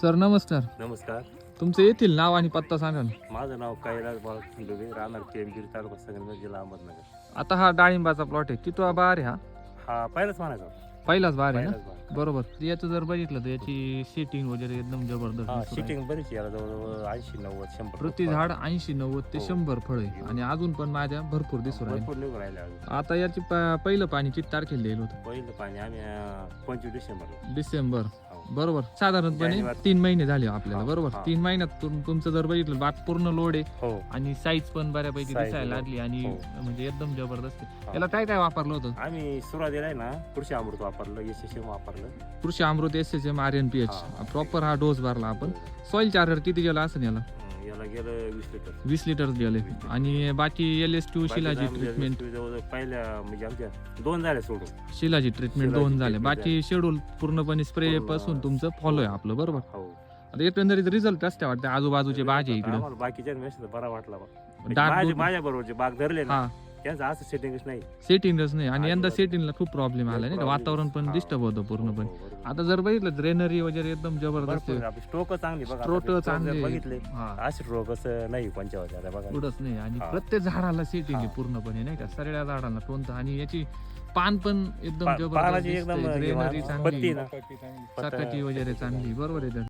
Sir नमस्कार. नमस्कार. तुमचं येथील नाव आणि पत्ता सांगा ना. माझं नाव कैलास बाळा खंडोबे, राहणार केमगिरी, तालुका संगमेश्वर, जिल्हा अहमदनगर. आता हा डाळिंबाचा प्लॉट आहे, कितवा बार आहे हा? हा पहिलाच म्हणायचा. पहिलाच बार आहे ना? पहिलाच बार. बरोबर. याचं जर बघितलं तर याची सेटिंग वगैरे एकदम जबरदस्त हा दिसून राहिली. शिटिंग बरीच याला जवळजवळ 80-90-100 प्रति झाड 80-90 ते हो. 100 फळ आहे आणि अजून पण माझ्या भरपूर दिसून राहिले. भरपूर निघून राहिले अजून. आता याची पहिलं पाणी किती तारखेला दिलं होतं? पहिलं पाणी आम्ही 25 डिसेंबर. डिसेंबर. हो. बरोबर. साधारणपणे जानेवारी. 3 महिने झाले आपल्याला. हा, बरोबर. हा. 3 महिन्यात तुमचं जर बघितलं बाग पूर्ण लोड आहे हो. आणि साईज पण बऱ्यापैकी Size दिसायला आहे. लागली आणि हो. म्हणजे एकदम जबरदस्त आहे. हा. याला काय काय वापरलं होतं? आम्ही सुरुवातीला आहे ना कृषी अमृत वापरलं, SSM वापरलं. कृषी अमृत SSM RNPH हा. प्रॉपर हा डोस भरला आपण. सॉइल चार्जर किती गेला असं याला? याला गेलं 20 लिटर. 20 लिटर गेले आणि बाकी LS2 शिलाजी ट्रीटमेंट जवळजवळ पहिल्या म्हणजे आमच्या 2 झाल्या सोडून. शिलाजी ट्रीटमेंट शिलाजी 2 झाले. treatment बाकी शेड्यूल पूर्णपणे स्प्रे पूर्ण पासून तुमचं फॉलो आहे आपलं. बरोबर. हो. आता एकंदरीत रिझल्ट कसं काय वाटतं? आजूबाजूचे भाजी इकडे आम्हाला बाकीच्या बरा वाटला बा. डाग माझ्या बरोबरचे बाग धरले ना हा त्यांचं असं सेटिंगच नाही. सेटिंगच नाही आणि यंदा अजिबात. सेटिंगला खूप प्रॉब्लेम आला नाही का? problem. वातावरण पण हा. डिस्टर्ब होतं हो, पूर्णपणे. हो, बरोबर. आता जर बघितलं ग्रेनरी वगैरे एकदम जबरदस्त आहे. स्ट्रोक चांगली बघा. स्ट्रोक आता ते stroke चांगले जर बघितले हा असे स्ट्रोक असं नाही कोणच्या होत्या आता बघा. कुठंच नाही आणि हा. प्रत्येक झाडाला सेटिंग आहे हा. पूर्णपणे नाही का? सगळ्या झाडांना कोणतं आणि याची पान पण एकदम जबरदस्त पानाची एकदम ग्रेनरी पत्ती चांगली ना चकाकी वगैरे चांगली. बरोबर आहे.